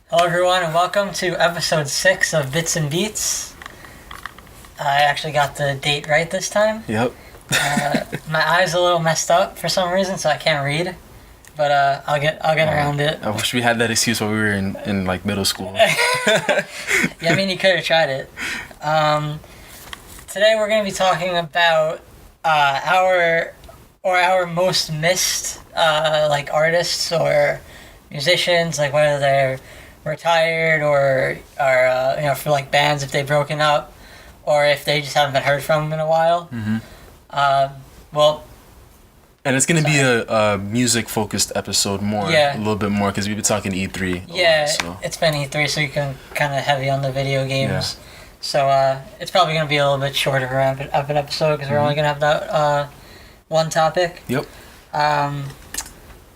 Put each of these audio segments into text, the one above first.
Hello everyone and welcome to episode 6 of Bits and Beats. I actually got the date right this time. Yep. My eye's a little messed up for some reason, so I can't read. But I'll get around it. I wish we had that excuse while we were in like middle school. Yeah, I mean you could have tried it. Today we're going to be talking about our most missed like artists or musicians, like whether they're retired or for like bands if they've broken up or if they just haven't been heard from in a while. And it's going to be a music focused episode a little bit more because we've been talking E3 lot, it's been E3, so you can kind of heavy on the video games. So it's probably going to be a little bit shorter of an episode because we're only going to have that one topic. Yep.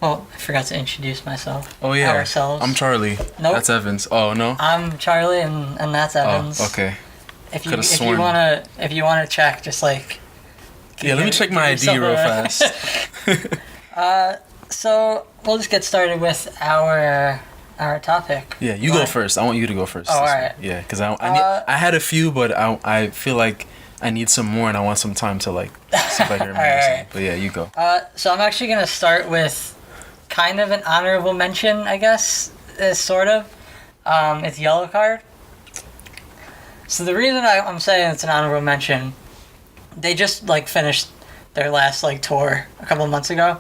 Well, I forgot to introduce myself. Oh, yeah. Ourselves. I'm Charlie. Nope. That's Evans. Oh, no? I'm Charlie, and that's Evans. Oh, okay. If you wanna check, just like... Yeah, let me check my ID real fast. So, we'll just get started with our topic. Yeah, you go first. I want you to go first. Oh, alright. Yeah, because I had a few, but I feel like I need some more, and I want some time to, like, see if I can remember something. But yeah, you go. So I'm actually going to start with kind of an honorable mention, I guess, sort of. It's Yellowcard. So the reason I'm saying it's an honorable mention, they just, like, finished their last, like, tour a couple of months ago.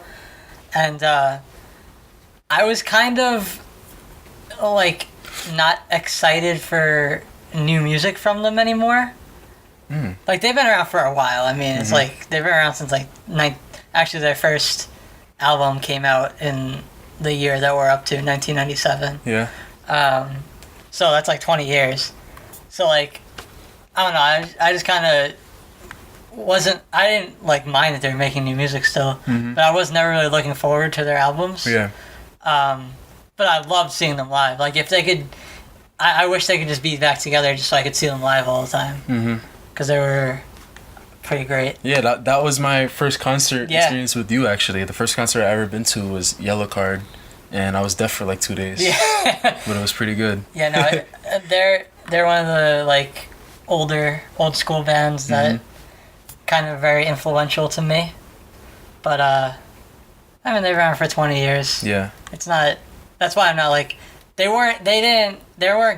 And I was kind of, like, not excited for new music from them anymore. Like, they've been around for a while. I mean, it's like, they've been around since, like, actually, their first album came out in the year that we're up to, 1997. Yeah. So that's, like, 20 years. So, like, I don't know, I just kind of I didn't, like, mind that they were making new music still, but I was never really looking forward to their albums. Yeah. But I loved seeing them live. Like, if they could, I wish they could just be back together just so I could see them live all the time. Because they were pretty great. Yeah, that was my first concert experience with you, actually. The first concert I ever been to was Yellowcard, and I was deaf for like 2 days. Yeah. But it was pretty good. Yeah, no, they're one of the, like, old school bands that kind of very influential to me. But, I mean, they've been around for 20 years. Yeah. It's not, that's why I'm not, like, they weren't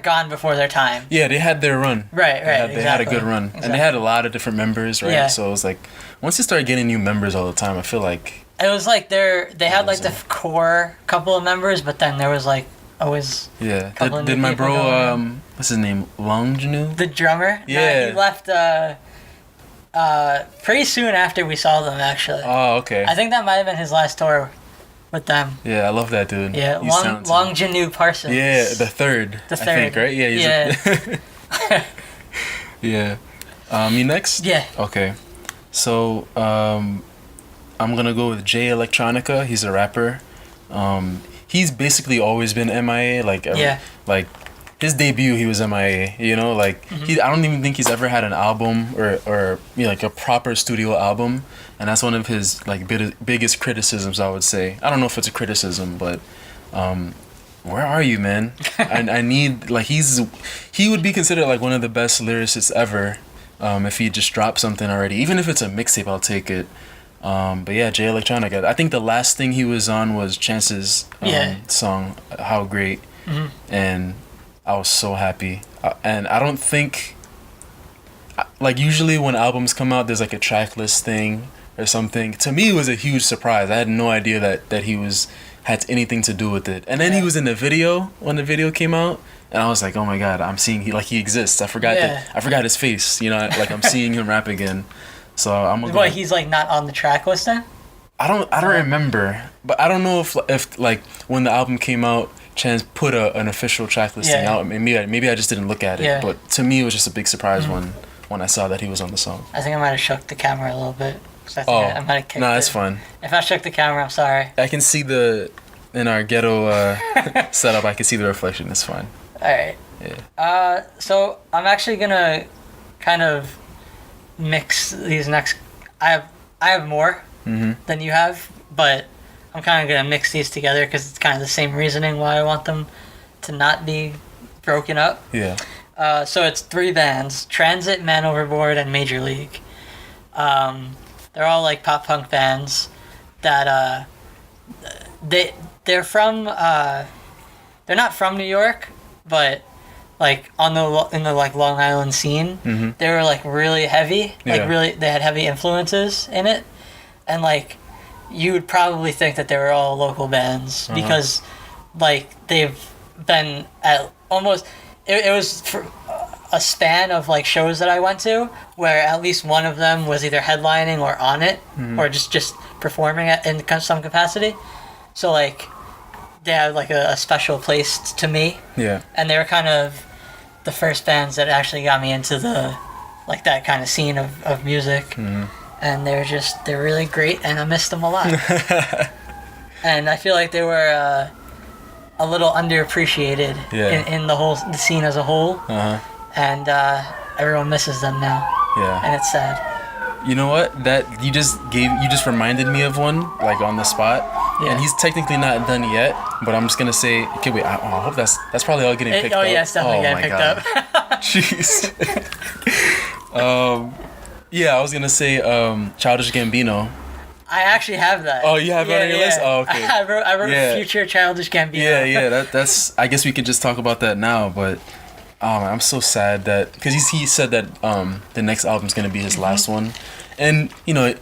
gone before their time. Yeah, they had their run. Right, They had a good run. Exactly. And they had a lot of different members, right? Yeah. So it was like, once they started getting new members all the time, I feel like... It was like they had like the core couple of members, but then there was like always a couple of new my bro, what's his name, Longenu? The drummer? Yeah. No, he left pretty soon after we saw them, actually. Oh, okay. I think that might have been his last tour with them. Yeah, I love that dude. Yeah, Longenu Parsons. Yeah, the third. I think, right? Yeah. Yeah. Me next? Yeah. Okay. So, I'm gonna go with Jay Electronica. He's a rapper. He's basically always been MIA. Like his debut, he was MIA. You know, like I don't even think he's ever had an album or like a proper studio album. And that's one of his like biggest criticisms, I would say. I don't know if it's a criticism, but where are you, man? I need, like, he would be considered like one of the best lyricists ever if he just dropped something already. Even if it's a mixtape, I'll take it. But yeah, Jay Electronica. I think the last thing he was on was Chance's song, How Great. And I was so happy. And I don't think, like, usually when albums come out, there's like a track list thing or something. To me, it was a huge surprise. I had no idea that he had anything to do with it. And then he was in the video when the video came out, and I was like, oh my god, I'm seeing he exists. I forgot his face. You know, like I'm seeing him rap again. So I'm gonna. What, he's like not on the track list then? I don't remember, but I don't know if like when the album came out, Chance put an official track listing out. Maybe I just didn't look at it. Yeah. But to me, it was just a big surprise when I saw that he was on the song. I think I might have shook the camera a little bit. I might have kicked that's it. fine. If I shook the camera, I'm sorry. I can see in our ghetto setup. I can see the reflection. It's fine. All right. Yeah. So I'm actually gonna kind of mix these next. I have more than you have, but I'm kind of gonna mix these together because it's kind of the same reasoning why I want them to not be broken up. Yeah. So it's 3 bands: Transit, Man Overboard, and Major League. They're all like pop punk bands that they're from they're not from New York, but like in the like Long Island scene, they were like really heavy, they had heavy influences in it, and like you would probably think that they were all local bands because like they've been at almost it was for a span of like shows that I went to where at least one of them was either headlining or on it or just performing in some capacity. So like they had like a special place to me. Yeah. And they were kind of the first bands that actually got me into the like that kind of scene of music. And they're really great and I missed them a lot. And I feel like they were a little underappreciated in the scene as a whole. And everyone misses them now. Yeah. And it's sad. You know what? That you just reminded me of one, like on the spot. Yeah. And he's technically not done yet, but I'm just gonna say, okay, wait. I hope that's probably all getting picked up. Oh yeah, it's definitely getting picked up. Jeez. Yeah, I was gonna say, Childish Gambino. I actually have that. Oh, you have it on your list? Oh, okay. I wrote future Childish Gambino. Yeah. That's. I guess we could just talk about that now, but. I'm so sad that because he said that the next album's gonna be his last one, and you know,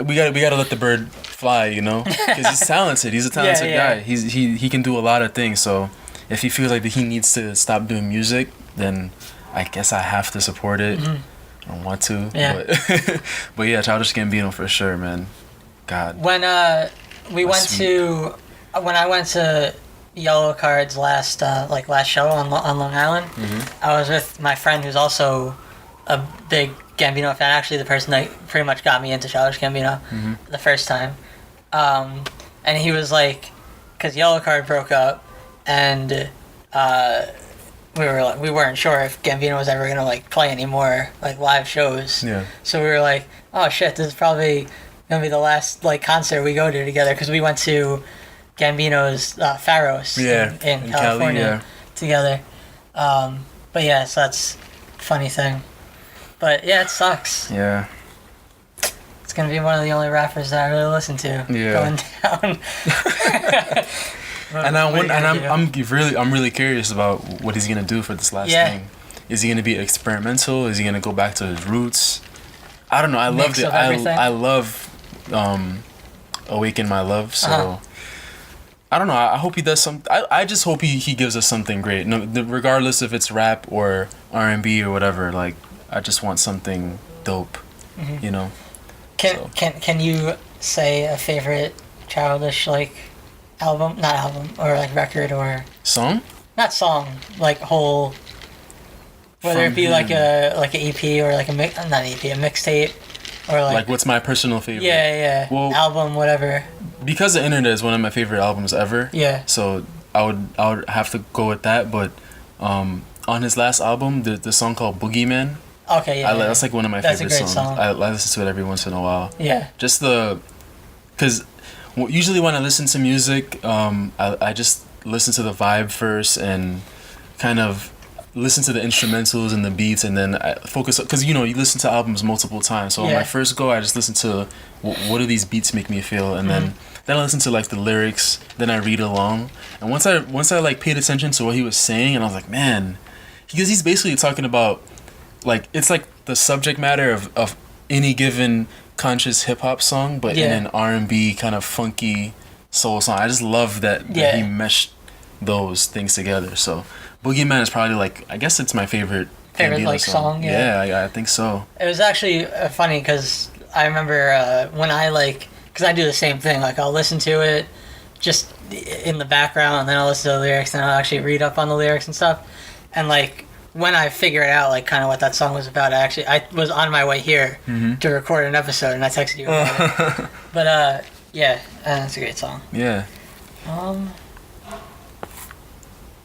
we gotta let the bird fly, you know, because he's talented. He's a talented guy. He can do a lot of things. So if he feels like that he needs to stop doing music, then I guess I have to support it. I don't want to, but yeah, Childish Gambino for sure, man. God. When I went to Yellowcard's last show on Long Island, I was with my friend who's also a big Gambino fan. Actually, the person that pretty much got me into Childish Gambino the first time, and he was like, because Yellowcard broke up, and we weren't sure if Gambino was ever gonna like play any more like live shows. Yeah. So we were like, oh shit, this is probably gonna be the last like concert we go to together because we went to Gambino's Pharos in California together. But yeah, so that's a funny thing. But yeah, it sucks. Yeah. It's gonna be one of the only rappers that I really listen to going down. I'm really curious about what he's gonna do for this last thing. Is he gonna be experimental? Is he gonna go back to his roots? I don't know. I loved it. I love Awaken My Love. So. I don't know. I hope he does something. I just hope he gives us something great. No, regardless if it's rap or R&B or whatever. Like, I just want something dope. You know. Can you say a favorite Childish like album? Not album or like record or song? Not song. Like whole. Whether it be like an EP or like a mixtape. Or like what's my personal favorite? Yeah. Well, album, whatever. Because The Internet is one of my favorite albums ever. Yeah. So I would have to go with that. But on his last album, the song called Boogeyman. Okay, yeah. That's like one of my favorite songs. Song. I listen to it every once in a while. Yeah. Just because usually when I listen to music, I just listen to the vibe first and kind of listen to the instrumentals and the beats and then I focus because you listen to albums multiple times, so on my first go I just listen to what do these beats make me feel, and then I listen to like the lyrics, then I read along, and once I like paid attention to what he was saying, and I was like, man, because he's basically talking about like it's like the subject matter of any given conscious hip-hop song, but in an R&B kind of funky soul song. I just love that he meshed those things together. So Boogeyman is probably like, I guess it's my favorite like song. Yeah, I think so. It was actually funny because I remember when I like because I do the same thing. Like, I'll listen to it just in the background, and then I'll listen to the lyrics, and I'll actually read up on the lyrics and stuff. And, like, when I figured out, like, kind of what that song was about, I was on my way here to record an episode, and I texted you about it. But, yeah, that's a great song. Yeah. Let's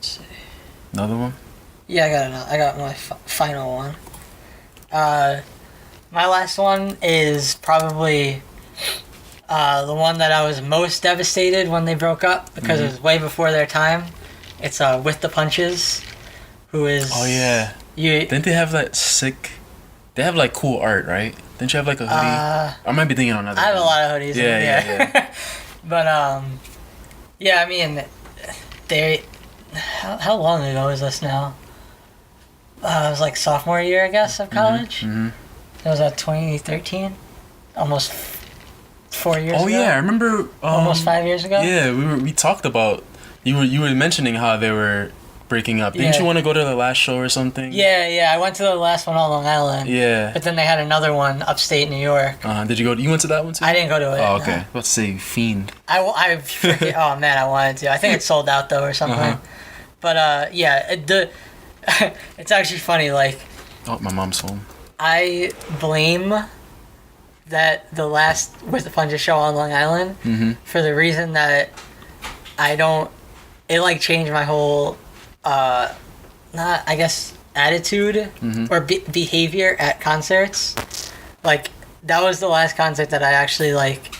see. Another one? Yeah, I got my final one. My last one is probably the one that I was most devastated when they broke up, because it was way before their time. It's With the Punches, who is... Oh, yeah. Didn't they have that sick... They have, like, cool art, right? Didn't you have, like, a hoodie? I might be thinking on another I have a lot of hoodies. Yeah. But, yeah, I mean, they... How long ago is this now? It was, like, sophomore year, I guess, of college. It was 2013? Almost 4 years ago? Oh, yeah, I remember... almost 5 years ago? Yeah, we talked about... You were mentioning how they were breaking up. Didn't you want to go to the last show or something? Yeah, I went to the last one on Long Island. Yeah. But then they had another one upstate New York. Did you go? You went to that one too? I didn't go to it. Oh, okay. No. Let's say Fiend. I forget, oh man, I wanted to. I think it sold out though or something. But yeah, it's actually funny. Like, oh, my mom's home. I blame that the last With the Punches show on Long Island for the reason that it like changed my whole attitude or behavior at concerts. Like, that was the last concert that I actually like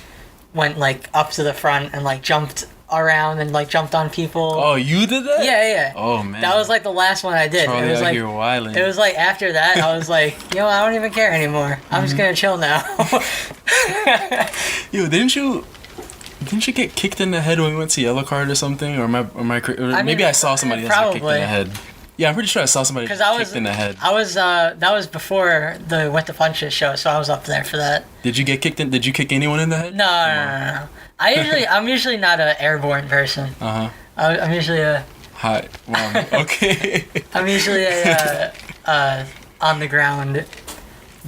went like up to the front and like jumped around and like jumped on people. Oh, you did that? Yeah. Oh man, that was like the last one I did. Charlie It was out like here wilding. It was like after that I was like, I don't even care anymore. I'm just gonna chill now. Yo, didn't you get kicked in the head when we went to Yellowcard or something? Or maybe I saw somebody else get kicked in the head. Yeah, I'm pretty sure I saw somebody kicked in the head. That was before the With the Punches show, so I was up there for that. Did you get kicked in? Did you kick anyone in the head? No. I'm usually not an airborne person. I'm usually a... Hi. Well, okay. I'm usually a on the ground,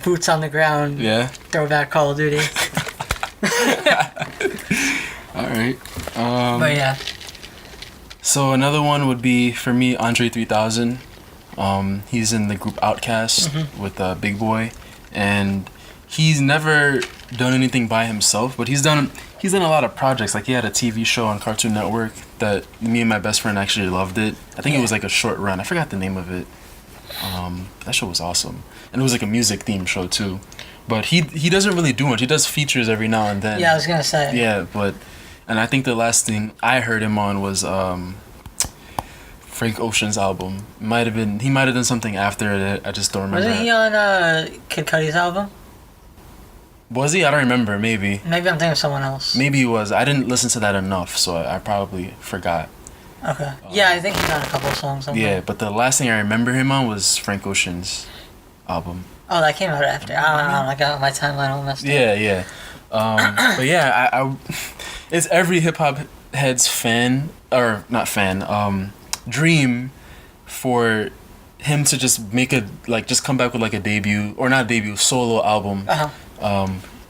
boots on the ground. Yeah. Throwback Call of Duty. All right. But yeah. So another one would be for me, Andre 3000. He's in the group Outkast with Big Boy, and he's never done anything by himself, but he's done a lot of projects. Like, he had a TV show on Cartoon Network that me and my best friend actually loved it. I think it was like a short run. I forgot the name of it. That show was awesome, and it was like a music themed show too. But he doesn't really do much. He does features every now and then. Yeah, I was gonna say. Yeah, and I think the last thing I heard him on was Frank Ocean's album. He might have done something after it. I just don't remember. Wasn't he on Kid Cudi's album? Was he? I don't remember. Maybe I'm thinking of someone else. Maybe he was. I didn't listen to that enough, so I probably forgot. Okay. Yeah, I think he's on a couple of songs. Yeah, but the last thing I remember him on was Frank Ocean's album. Oh, that came out after. I don't know. I got my timeline all messed up. Yeah. But yeah, I it's every hip hop head's dream for him to just make just come back with like a debut, or not debut, solo album.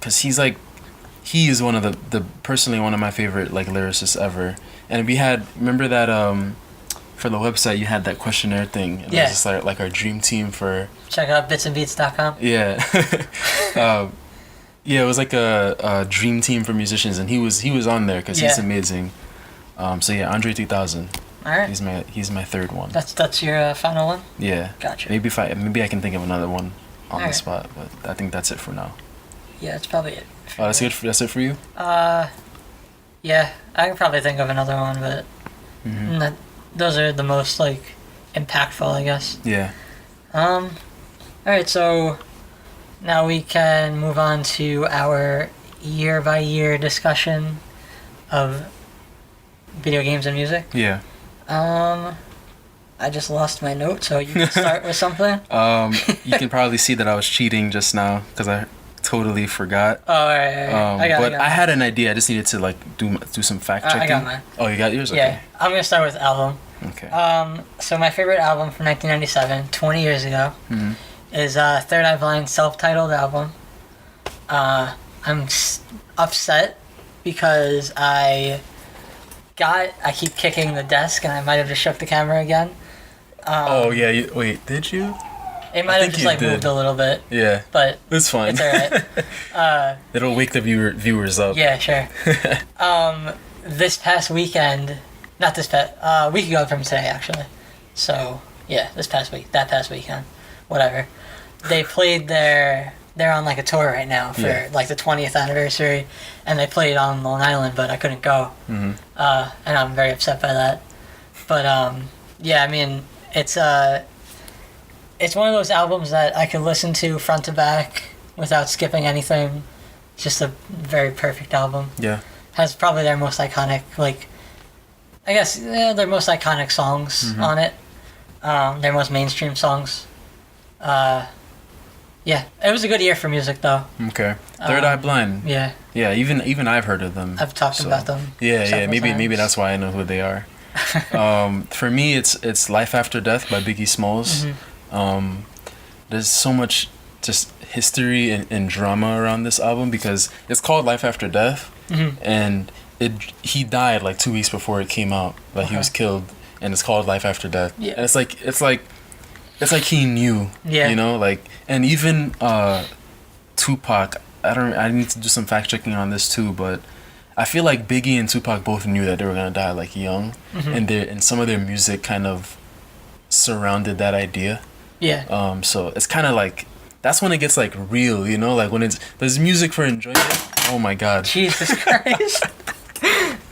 Cause he is one of the personally one of my favorite like lyricists ever. And we had, remember that for the website you had that questionnaire thing. And it was just like our dream team for... Check out bitsandbeats.com. Yeah. Yeah, it was like a dream team for musicians, and he was on there because he's amazing. So yeah, Andre 3000. All right. He's my third one. That's your final one? Yeah. Gotcha. Maybe I can think of another one on the spot, but I think that's it for now. Yeah, that's probably it. That's it for you? Yeah, I can probably think of another one, but those are the most like impactful, I guess. Yeah. All right, so now we can move on to our year-by-year discussion of video games and music. Yeah. I just lost my note, so you can start with something. You can probably see that I was cheating just now because I totally forgot. Oh, all right. I had an idea. I just needed to like do some fact checking. I got mine. Oh, you got yours? Okay. Yeah, I'm gonna start with album. Okay. So my favorite album from 1997, 20 years ago, is Third Eye Blind's self-titled album. I'm upset because I keep kicking the desk, and I might have just shook the camera again. Oh yeah, wait, did you? It might have just like moved a little bit. Yeah, but it's fine. It's alright. It'll wake the viewers up. Yeah, sure. This past weekend, not this past week ago from today actually. So yeah, that past weekend, whatever. They played they're on like a tour right now for like the 20th anniversary, and they played on Long Island, but I couldn't go. Mm-hmm. And I'm very upset by that. But yeah, I mean, it's one of those albums that I could listen to front to back without skipping anything. It's just a very perfect album. Yeah. Has probably their most iconic, like, I guess, their most iconic songs on it. Their most mainstream songs. Yeah, it was a good year for music, though. Okay. Third Eye Blind. Yeah. Yeah, even I've heard of them. I've talked about them. Yeah, maybe that's why I know who they are. For me, it's Life After Death by Biggie Smalls. There's so much just history and drama around this album because it's called Life After Death, and he died like 2 weeks before it came out. Like he was killed, and it's called Life After Death. Yeah. And it's like he knew. Yeah. You know, like, and even Tupac. I need to do some fact checking on this too, but I feel like Biggie and Tupac both knew that they were gonna die like young, and some of their music kind of surrounded that idea. Yeah. So it's kind of like that's when it gets like real, you know, like when there's music for enjoyment. Oh my God. Jesus Christ.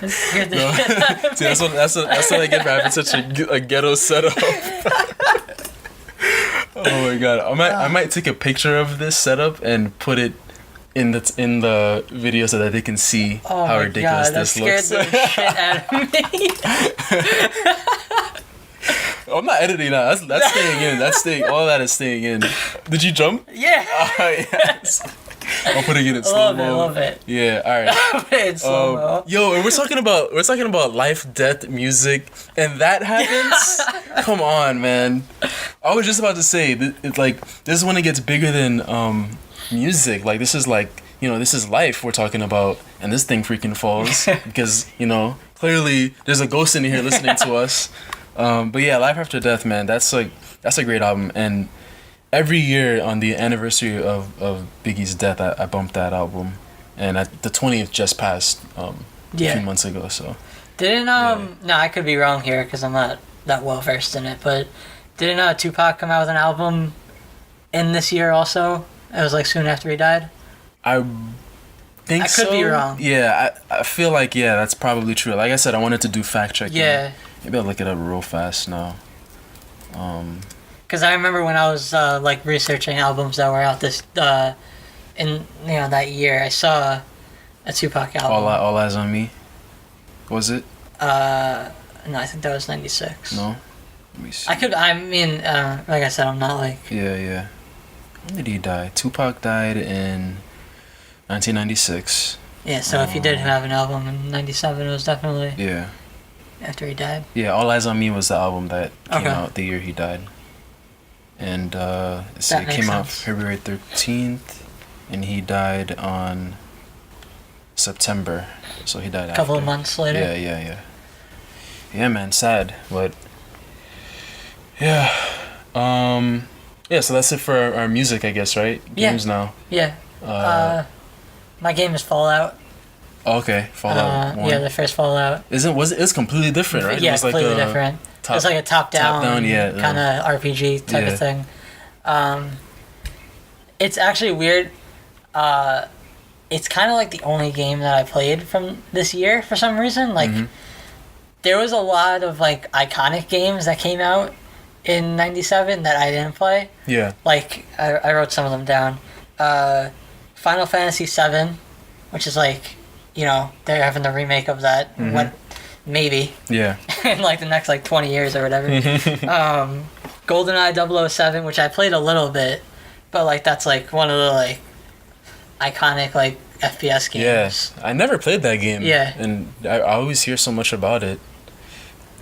See, that's what I get for having such a ghetto setup. Oh my God. I might take a picture of this setup and put it in the video so that they can see how ridiculous this looks. That scared the shit out of me. I'm not editing that. That's staying in. All that is staying in. Did you jump? Yeah. Yes. I'm putting it in slow mo. I love it. Yeah. All right. In slow mo. Yo, and we're talking about life, death, music, and that happens. Come on, man. I was just about to say, it's like this is when it gets bigger than music. Like this is like, you know, this is life we're talking about, and this thing freaking falls because, you know, clearly there's a ghost in here listening to us. But yeah, Life After Death, man, that's a great album, and every year on the anniversary of Biggie's death, I bumped that album, and the 20th just passed a few months ago. So didn't no, I could be wrong here because I'm not that well versed in it, but didn't Tupac come out with an album in this year also? It was like soon after he died. I think so. I could be wrong. Yeah, I feel like that's probably true. Like I said, I wanted to do fact checking. Yeah. Maybe I'll look it up real fast now. Because I remember when I was like researching albums that were out this in that year, I saw a Tupac album. All Eyes on Me. Was it? No, I think that was 96. No. Let me see. Like I said, I'm not like. Yeah. When did he die? Tupac died in 1996. Yeah, so if he did have an album in 97, it was definitely. Yeah. After he died? Yeah, All Eyes on Me was the album that came out the year he died. And it came out February 13th, and he died on September. So he died a couple of months later? Yeah. Yeah, man, sad, but yeah. So that's it for our music, I guess, right? Games now. Yeah. My game is Fallout. Oh, okay, Fallout 1. Yeah, the first Fallout. It's completely different, right? Yeah, it was completely different. It was like a top-down kind of RPG type of thing. It's actually weird. It's kind of like the only game that I played from this year for some reason. Like, there was a lot of like iconic games that came out in '97 that I didn't play. Yeah. Like I wrote some of them down. Final Fantasy VII, which is like, you know, they're having the remake of that. What? Maybe. Yeah. In like the next like 20 years or whatever. GoldenEye 007, which I played a little bit, but like that's like one of the like iconic like FPS games. Yes, I never played that game. Yeah. And I always hear so much about it.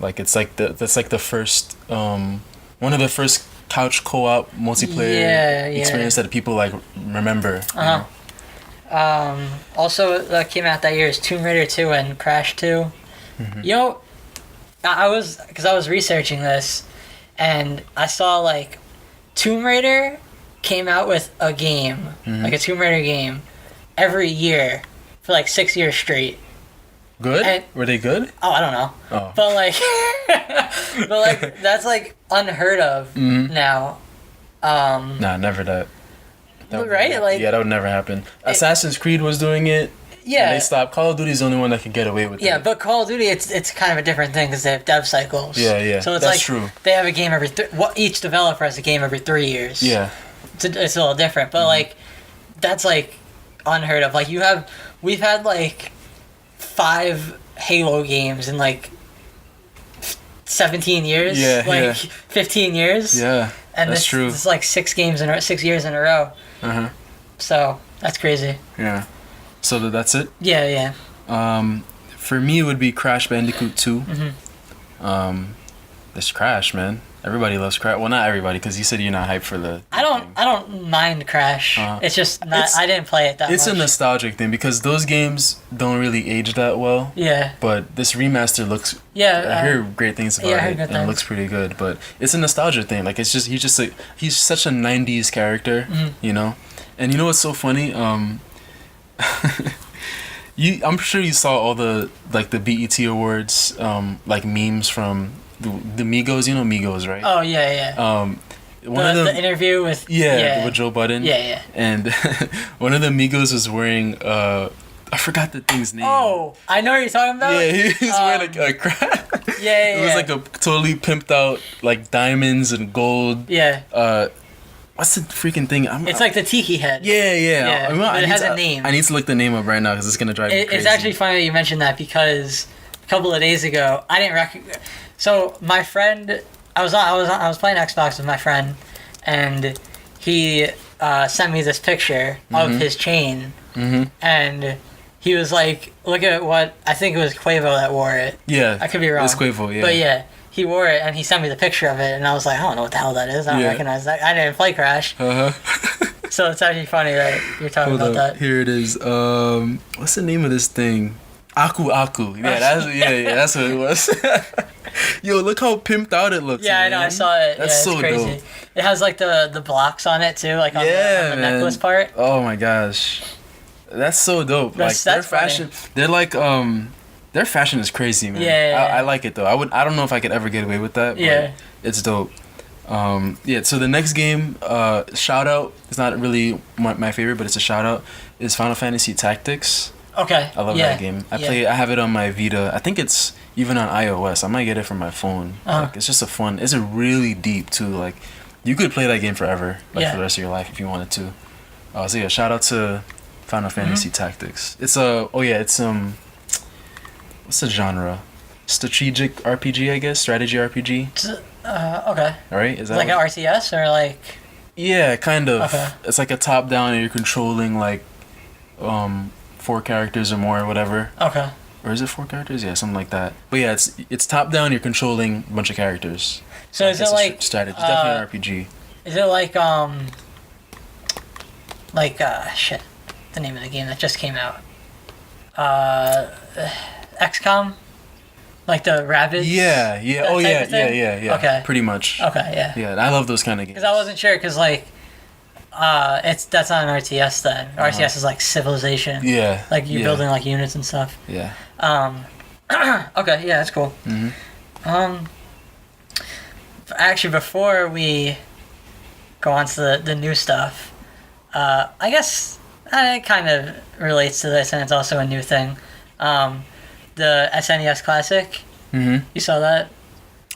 Like it's like that's like the first one of the first couch co-op multiplayer experience that people like remember. Also, that came out that year is Tomb Raider 2 and Crash 2. Mm-hmm. You know, I was researching this, and I saw like Tomb Raider came out with a game, like a Tomb Raider game, every year for like 6 years straight. Good? And, were they good? Oh, I don't know. Oh. But like that's like unheard of now. Nah, never that. Right? Like, yeah, that would never happen. Assassin's Creed was doing it. Yeah. And they stopped. Call of Duty's the only one that can get away with it. Yeah, but Call of Duty, it's kind of a different thing because they have dev cycles. Yeah. So it's that's like true. They have a game every each developer has a game every 3 years. Yeah. It's a little different, but like that's like unheard of. Like we've had like 5 Halo games in like 17 years. Yeah. Like 15 years. Yeah. And that's true. It's like 6 years in a row. Uh-huh. So that's crazy. Yeah. So that's it? Yeah. For me, it would be Crash Bandicoot 2. This Crash, man. Everybody loves Crash. Well, not everybody, because you said you're not hyped for the. I don't mind Crash. It's just not. I didn't play it that much. It's a nostalgic thing because those games don't really age that well. Yeah. But this remaster looks. Yeah. I hear great things about I heard it, good and things. it looks pretty good. But it's a nostalgia thing. Like he's such a '90s character, you know. And you know what's so funny? I'm sure you saw all the the BET awards, like memes from the Migos. You know Migos, right? Oh yeah. The interview with with Joe Budden. Yeah. And one of the Migos was wearing I forgot the thing's name. Oh, I know what you're talking about. Yeah, he was wearing a crap. Yeah. It was like a totally pimped out like diamonds and gold. Yeah. What's the freaking thing? It's like the tiki head. Yeah. But it has a name. I need to look the name up right now because it's gonna drive me crazy. It's actually funny that you mentioned that because a couple of days ago I didn't recognize. So my friend, I was playing Xbox with my friend, and he sent me this picture of his chain, and he was like, "Look at what I think it was Quavo that wore it." Yeah, I could be wrong. It's Quavo, yeah. But yeah. He wore it, and he sent me the picture of it, and I was like, I don't know what the hell that is. I don't recognize that. I didn't play Crash. So it's actually funny that you're talking about that. Here it is. What's the name of this thing? Aku. Yeah, that's what it was. Yo, look how pimped out it looks. Yeah, man. I know. I saw it. That's it's so crazy. dope. It has like the blocks on it too, like on the necklace part. Oh my gosh, that's so dope. That's their fashion. Funny. They're like their fashion is crazy, man. Yeah. I like it though. I don't know if I could ever get away with that. But it's dope. So the next game, shout out. It's not really my favorite, but it's a shout out. Is Final Fantasy Tactics. Okay. I love that game. I have it on my Vita. I think it's even on iOS. I might get it from my phone. Like, it's just it's a really deep too. Like you could play that game forever, for the rest of your life if you wanted to. So yeah, shout out to Final Fantasy Tactics. It's what's the genre? Strategic RPG, I guess. Strategy RPG. Okay. All right. Is that like an RTS or like? Yeah, kind of. Okay. It's like a top down, and you're controlling like 4 characters or more, or whatever. Okay. Or is it 4 characters? Yeah, something like that. But yeah, it's top down. You're controlling a bunch of characters. So is it like strategy? It's definitely an RPG. Is it like shit, the name of the game that just came out? XCOM, like the Rabbids. Yeah. Oh yeah. Okay. Pretty much. Okay. Yeah. Yeah, I love those kind of games. Because I wasn't sure, because like, that's not an RTS then. RTS is like Civilization. Yeah. Like you're building like units and stuff. Yeah. Okay. Yeah, that's cool. Actually, before we go on to the new stuff, I guess it kind of relates to this, and it's also a new thing. The SNES Classic. You saw that?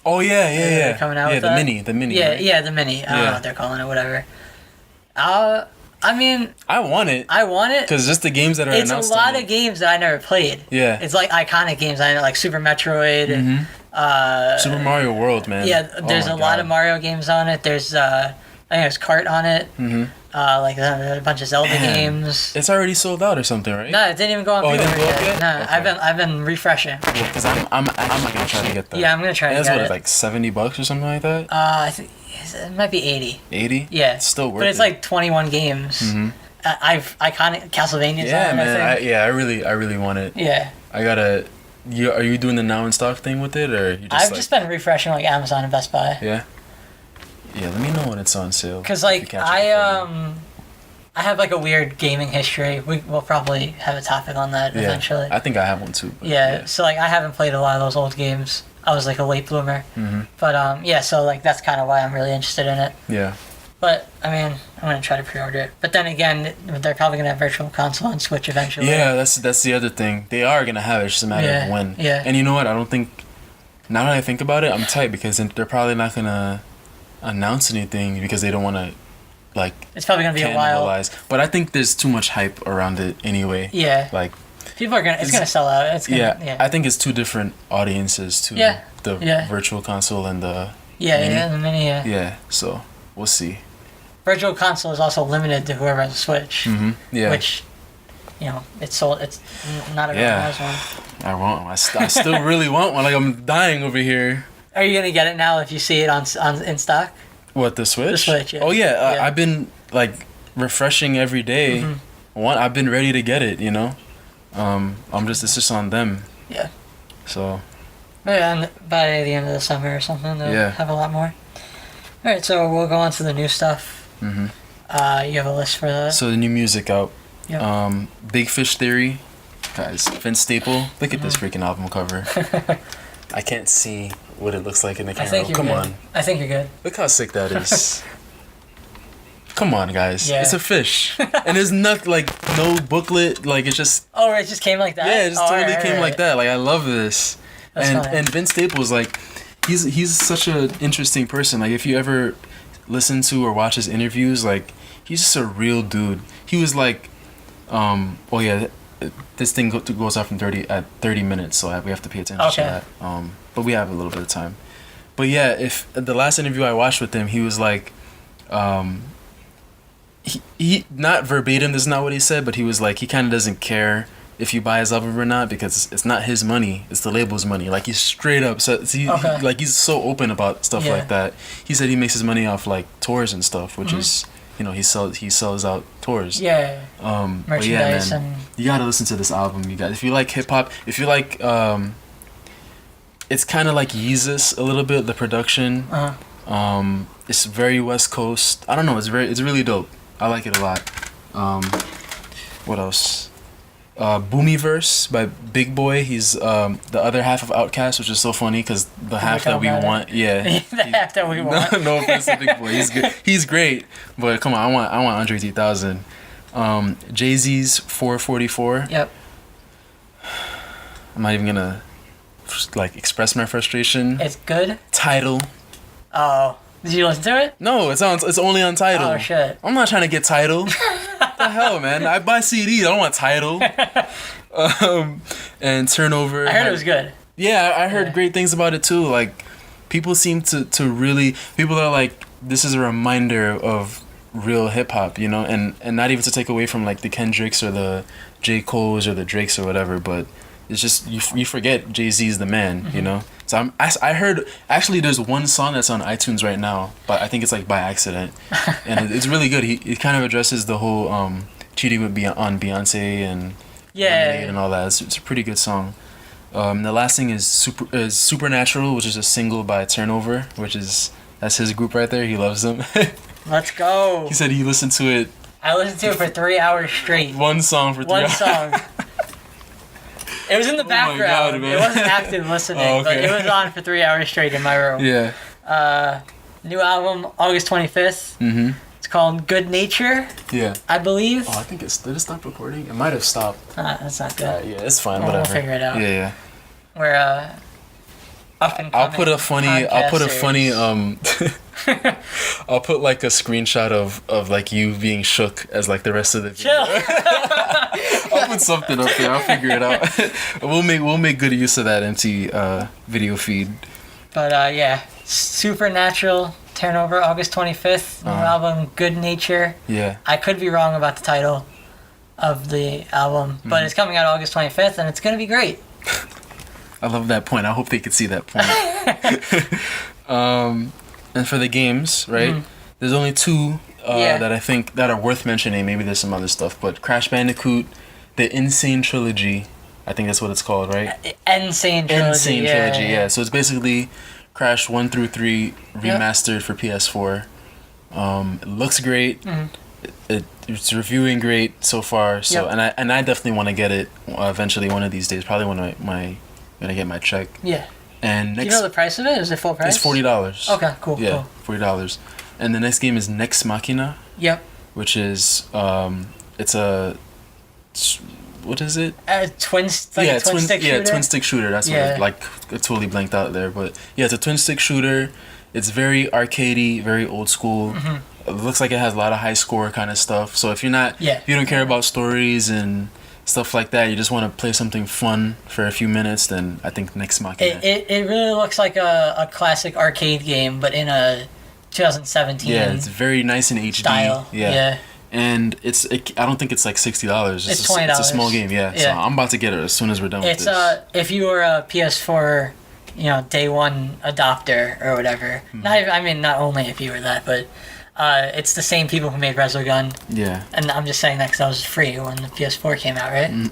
Oh yeah. Coming out with the that? mini. Yeah, right? yeah, the mini. I don't know what they're calling it, whatever. I mean, I want it because just the games that are it's announced. It's a lot of games that I never played. Yeah, it's like iconic games. I know, like Super Metroid. Super Mario World, man. Yeah, there's a lot of Mario games on it. There's I think there's Kart on it. Like a bunch of Zelda games. It's already sold out or something, right? No, it didn't even go on pre-order yet. No, okay. I've been refreshing. Yeah, because I'm gonna try to get that. Yeah, I'm gonna try to get it. That's like $70 or something like that. I think it might be 80. 80? Yeah, it's still worth it. But it's like 21 games. I've iconic Castlevania's Yeah, on it, man. I think. I really want it. Yeah. I gotta. Are you doing the now in stock thing with it, or you just? I've just been refreshing like Amazon and Best Buy. Yeah. Yeah, let me know when it's on sale. Cause like I have like a weird gaming history. We'll probably have a topic on that eventually. I think I have one too. Yeah, so like I haven't played a lot of those old games. I was like a late bloomer. Mm-hmm. But yeah, so like that's kind of why I'm really interested in it. Yeah. But I mean, I'm gonna try to pre-order it. But then again, they're probably gonna have Virtual Console on Switch eventually. Yeah, that's the other thing. They are gonna have it. It's just a matter of when. Yeah. And you know what? I don't think. Now that I think about it, I'm tight because they're probably not gonna announce anything because they don't want to, like. It's probably gonna be a while. But I think there's too much hype around it anyway. Yeah. Like. People are gonna. It's gonna sell out. It's gonna, yeah. I think it's two different audiences too. Yeah. The Virtual Console and the. Yeah, the mini. Yeah. Yeah. So we'll see. Virtual Console is also limited to whoever has a Switch. Mm-hmm. Yeah. Which, it's sold. It's not everyone has one. I want one. I still really want one. Like I'm dying over here. Are you gonna get it now if you see it on in stock? What, the Switch? The Switch. Yeah. Oh yeah. I've been like refreshing every day. Mm-hmm. I've been ready to get it. You know. It's just on them. Yeah. So. Yeah, and by the end of the summer or something, they'll have a lot more. All right, so we'll go on to the new stuff. Mm-hmm. You have a list for that? So the new music out. Yep. Big Fish Theory, guys. Vince Staple. Look at this freaking album cover. I can't see what it looks like in the camera. Come on. I think you're good. Look how sick that is. Come on, guys. Yeah. It's a fish, and there's no booklet. Like it's just. Oh, it just came like that. Yeah, it just totally came like that. Like I love this. That's funny. And Vince Staples, like, he's such an interesting person. Like if you ever listen to or watch his interviews, like he's just a real dude. He was like, this thing goes off in 30 minutes, so we have to pay attention to that. But we have a little bit of time. But yeah, if the last interview I watched with him, he was like, he not verbatim, this is not what he said, but he was like, he kind of doesn't care if you buy his album or not because it's not his money, it's the label's money. Like he's straight up, he's so open about stuff like that. He said he makes his money off like tours and stuff, which is, he sells out tours. Yeah. Merchandise and you gotta listen to this album, you guys. If you like hip hop, if you like, it's kind of like Yeezus a little bit, the production. It's very West Coast. I don't know. It's really dope. I like it a lot. What else? Boomyverse by Big Boy. He's the other half of Outkast, which is so funny because the half that we want, the half that we want. No offense to Big Boy, he's good. He's great, but come on, I want Andre 3000. Jay-Z's 444. Yep. I'm not even gonna like express my frustration. It's good. Tidal. Oh, did you listen to it? No, it's only on Tidal. Oh shit. I'm not trying to get Tidal. What the hell, man? I buy CDs. I don't want Tidal. And Turnover. I heard it was good. Yeah, I heard great things about it too. Like, people seem to really. People are like, this is a reminder of real hip hop, you know, and not even to take away from like the Kendricks or the J. Cole's or the Drakes or whatever, but it's just you forget Jay-Z's the man, you know. So I heard actually there's one song that's on iTunes right now, but I think it's like by accident, and it's really good. It kind of addresses the whole cheating with on Beyonce and Lemonade and all that. It's a pretty good song. The last thing is Supernatural, which is a single by Turnover, that's his group right there. He loves them. Let's go. He said he listened to it. I listened to it for 3 hours straight. One song for 3 hours. One song. It was in the background. God, it wasn't active listening, but it was on for 3 hours straight in my room. Yeah. New album, August 25th. Mm-hmm. It's called Good Nature. Yeah. I believe. Oh, I think did it stop recording? It might have stopped. That's not good. Yeah, it's fine. We'll Whatever. figure it out. Yeah. We're up and I'll put a funny. I'll put like a screenshot of like you being shook as like the rest of the video. Chill. I'll put something up there. I'll figure it out. We'll make good use of that empty video feed. But yeah, Supernatural, Turnover, August 25th. New album, Good Nature. Yeah. I could be wrong about the title of the album, but it's coming out August 25th, and it's gonna be great. I love that point. I hope they could see that point. And for the games, right? There's only 2 that I think that are worth mentioning. Maybe there's some other stuff, but Crash Bandicoot, the Insane Trilogy, I think that's what it's called, right? Insane Trilogy. Yeah. So it's basically Crash 1 through 3 remastered for PS4. It looks great. It's reviewing great so far. So and I definitely want to get it eventually one of these days. Probably when I get my check. Yeah. And do you know the price of it? Is it full price? It's $40. Okay, cool. Yeah, cool. $40. And the next game is Nex Machina. Yep. Which is it's a what is it? Twin stick shooter. Yeah, twin stick shooter. That's what I totally blanked out there. But yeah, it's a twin stick shooter. It's very arcadey, very old school. It looks like it has a lot of high score kind of stuff. So if you don't care about stories and stuff like that, you just want to play something fun for a few minutes, then I think Nex Machina. It really looks like a classic arcade game, but in a 2017 it's very nice in HD style. Yeah. And I don't think it's like $60. It's $20. It's a small game, So I'm about to get it as soon as we're done with this. If you were a PS4, day one adopter or whatever. Not only if you were that, but it's the same people who made Resogun. Yeah. And I'm just saying that because that was free when the PS4 came out, right?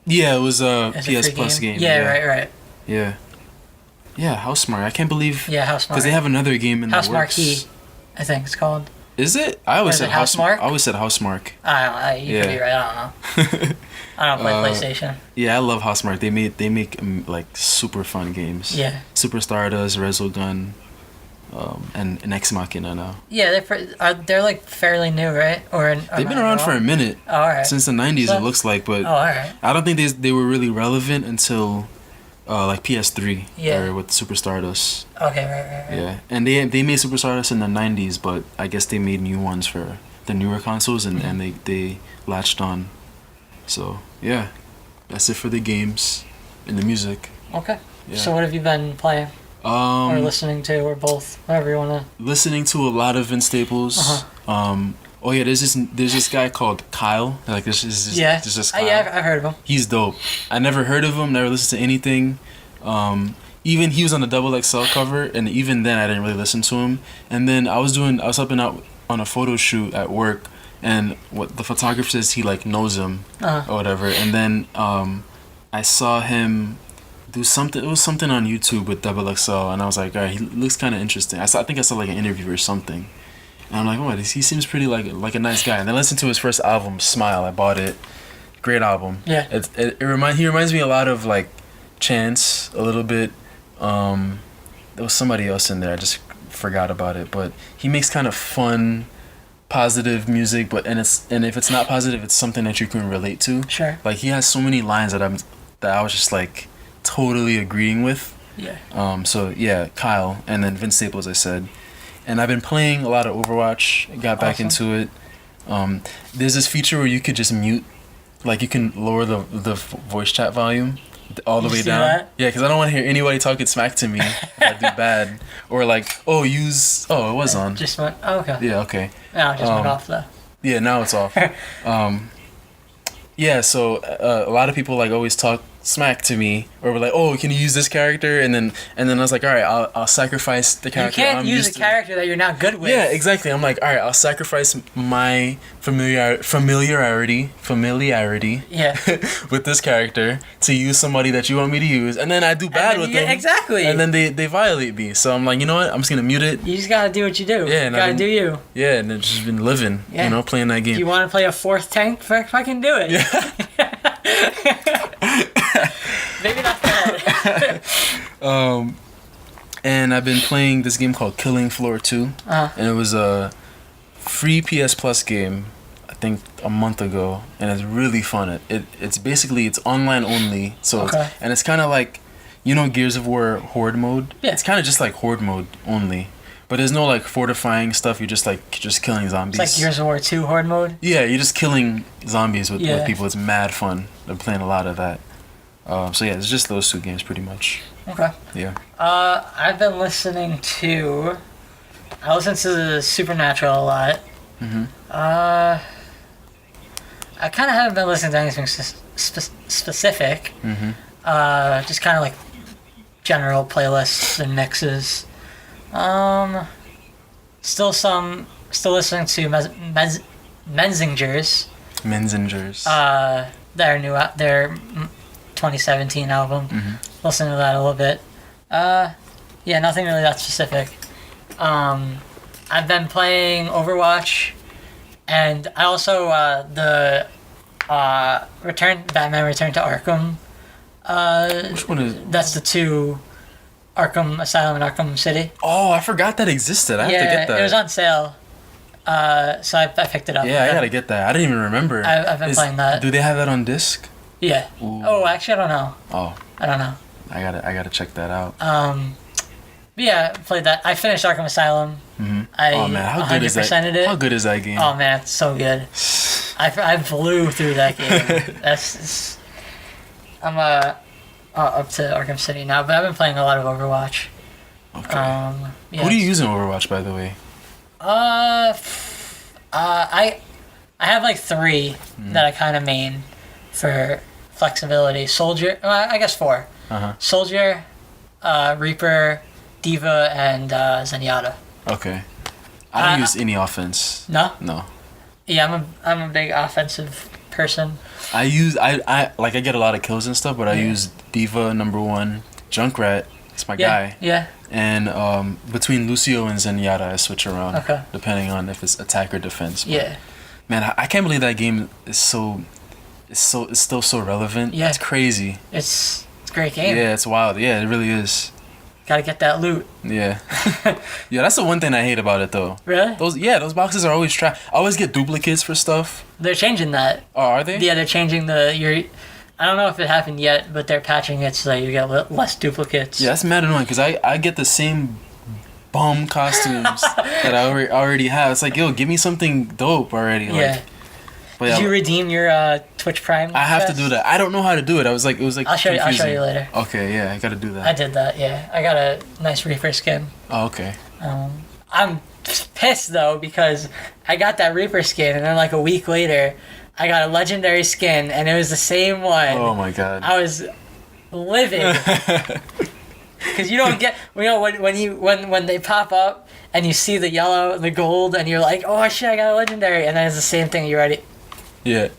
Yeah, it was a PS Plus game. Yeah, right. Yeah. Yeah, Housemarque. I can't believe. Yeah, Housemarque. Because they have another game in the works. Housemarque, I think it's called. Is it? I always said Housemarque. I always said Housemarque. I don't know. You could be right. I don't know. I don't play PlayStation. Yeah, I love Housemarque. They make like super fun games. Yeah. Super Stardust, Resogun, and Nex Machina now. Yeah, they're like fairly new, right? They've been around for a minute. Oh, all right. Since the 90s, it looks like, but all right. I don't think they were really relevant until like PS3 or with Super Stardust. Okay, right. Yeah, and they made Super Stardust in the 90s, but I guess they made new ones for the newer consoles, and they latched on. So yeah, that's it for the games and the music. Okay. Yeah. So what have you been playing? Or listening to, or both, whatever you wanna. Listening to a lot of Vince Staples. Oh yeah, there's this guy called Kyle. Like this is just Kyle. Yeah, I've heard of him. He's dope. I never heard of him. Never listened to anything. Even he was on the Double XL cover, and even then I didn't really listen to him. And then I was helping out on a photo shoot at work, and what the photographer says he like knows him or whatever. And then I saw him do something. It was something on YouTube with Double XL, and I was like, all right, he looks kind of interesting. I think I saw like an interview or something. And I'm like, oh, he seems pretty like a nice guy. And then I listened to his first album, Smile. I bought it. Great album. Yeah. He reminds me a lot of like Chance a little bit. There was somebody else in there. I just forgot about it. But he makes kind of fun, positive music. And if it's not positive, it's something that you can relate to. Sure. Like he has so many lines that I was just like totally agreeing with. Yeah. So yeah, Kyle, and then Vince Staples, I said. And I've been playing a lot of Overwatch. Got back into it. There's this feature where you could just mute, like you can lower the voice chat volume all the way down. That? Yeah, because I don't want to hear anybody talking smack to me if I do bad. Or like, it was on. Just went. Oh, okay. Yeah, okay. Now it just went off though. Yeah, now it's off. Yeah, so a lot of people like always talk smack to me, or were like, "Oh, can you use this character?" And then I was like, "All right, I'll sacrifice the character." You can't use a character that you're not good with. Yeah, exactly. I'm like, "All right, I'll sacrifice my familiarity, yeah, with this character to use somebody that you want me to use, and then I do bad with them. Exactly. And then they violate me. So I'm like, you know what? I'm just gonna mute it. You just gotta do what you do. Yeah, you gotta do you. Yeah, and I've just been living, playing that game. Do you want to play a fourth tank? Fucking do it. Yeah. Maybe not that. And I've been playing this game called Killing Floor 2. And it was a free PS Plus game, I think a month ago, and it's really fun. It's online only, so it's kind of like, Gears of War Horde mode. Yeah. It's kind of just like Horde mode only, but there's no like fortifying stuff. You're just killing zombies. It's like Gears of War 2 Horde mode. Yeah, you're just killing zombies with people. It's mad fun. I'm playing a lot of that. So yeah, it's just those two games pretty much. Okay. Yeah. I've been listening to. I listen to Supernatural a lot. Mm-hmm. I kind of haven't been listening to anything specific. Mm-hmm. Just kind of like general playlists and mixes. Still some still listening to Menzingers. Their 2017 album. Listen to that a little bit. Yeah, nothing really that specific. I've been playing Overwatch, and I also the Batman Return to Arkham. Which one is? That's the 2, Arkham Asylum and Arkham City. Oh, I forgot that existed. I have to get that. It was on sale. So I picked it up. Yeah, I gotta get that. I didn't even remember. I've been playing that. Do they have that on disc? Yeah. Ooh. Oh, actually, I don't know. Oh. I don't know. I gotta check that out. But yeah, played that. I finished Arkham Asylum. Oh man, how good is that? It. How good is that game? Oh man, it's so good. I blew through that game. I'm up to Arkham City now, but I've been playing a lot of Overwatch. Okay. Yeah, Who do you use in Overwatch, by the way? I have like 3 that I kind of main for flexibility. Soldier, I guess 4. Soldier, Reaper, Diva, and Zenyatta. Okay. I don't use any offense. No? No. Yeah, I'm a big offensive person. I get a lot of kills and stuff, but I use Diva #1, Junkrat. It's my guy. Yeah. And between Lucio and Zenyatta, I switch around. Okay. Depending on if it's attack or defense. But, yeah. Man, I can't believe that game is it's still so relevant. Yeah. It's crazy. It's a great game. Yeah, it's wild. Yeah, it really is. Gotta get that loot. Yeah. Yeah, that's the one thing I hate about it though. Really? Those boxes are always trash. I always get duplicates for stuff. They're changing that. Oh, are they? Yeah, they're changing I don't know if it happened yet, but they're patching it so that you get less duplicates. Yeah, that's mad annoying because I get the same bum costumes that I already have. It's like, yo, give me something dope already. Yeah. Like, but yeah, did you redeem your Twitch Prime? I have to do that. I don't know how to do it. It was like I'll show you later. Okay, yeah, I gotta do that. I did that. Yeah, I got a nice Reaper skin. Oh, okay. I'm pissed though because I got that Reaper skin and then like a week later, I got a legendary skin and it was the same one. Oh my god. I was livid. Because you don't get, when they pop up and you see the yellow, the gold, and you're like, oh shit, I got a legendary, and then it's the same thing. You're ready. Yeah.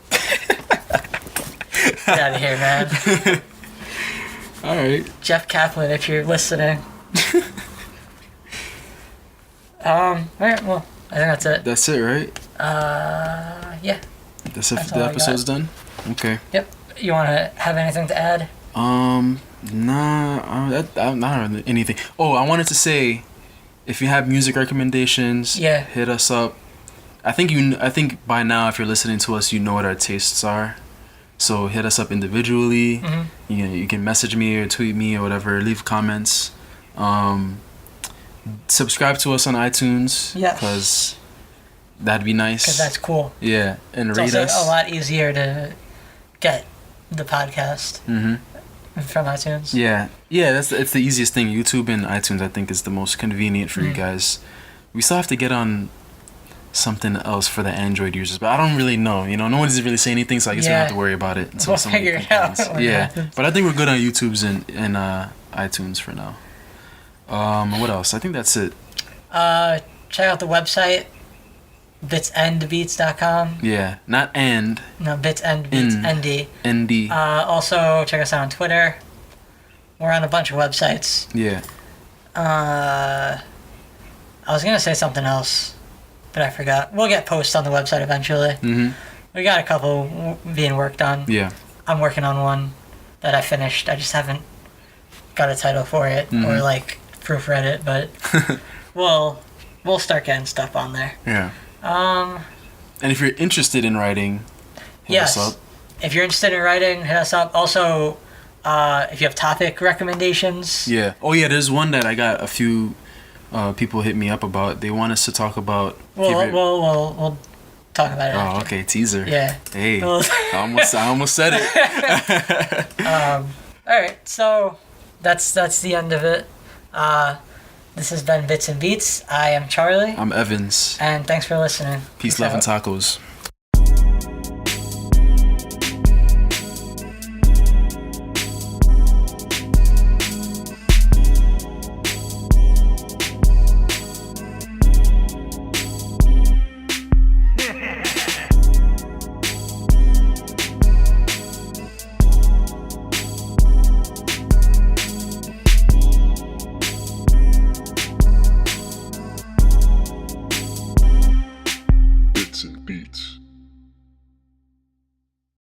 Get out of here, man. All right. Jeff Kaplan, if you're listening. All right. Well, I think that's it. That's it, right? Yeah. That's it. The episode's done. Okay. Yep. You want to have anything to add? Nah, not anything. Oh, I wanted to say, if you have music recommendations, hit us up. I think by now, if you're listening to us, you know what our tastes are. So hit us up individually. You can message me or tweet me or whatever. Leave comments. Subscribe to us on iTunes. Yeah. Because that'd be nice. Because that's cool. Yeah, and rate us. It's also a lot easier to get the podcast. From iTunes. Yeah, it's the easiest thing. YouTube and iTunes, I think, is the most convenient for you guys. We still have to get on something else for the Android users, but I don't really know. No one's really saying anything, so I guess we don't have to worry about it until we'll figure it out. But I think we're good on YouTube's and iTunes for now. What else? I think that's it. Check out the website. bitsandbeats.com. Yeah, not and. No, Bits and Beats, ND. ND. Also, check us out on Twitter. We're on a bunch of websites. Yeah. I was going to say something else, but I forgot. We'll get posts on the website eventually. We got a couple being worked on. Yeah. I'm working on one that I finished. I just haven't got a title for it or, proofread it, but we'll start getting stuff on there. Yeah. And if you're interested in writing, hit us up. If you're interested in writing, hit us up. Also, if you have topic recommendations. Yeah. Oh yeah, there's one that I got a few people hit me up about. They want us to talk about. We'll talk about it. Oh, after. okay, teaser. Yeah. Hey, I almost said it. All right, so that's the end of it. This has been Bits and Beats. I am Charlie. I'm Evans. And thanks for listening. Peace, love, and tacos. beats.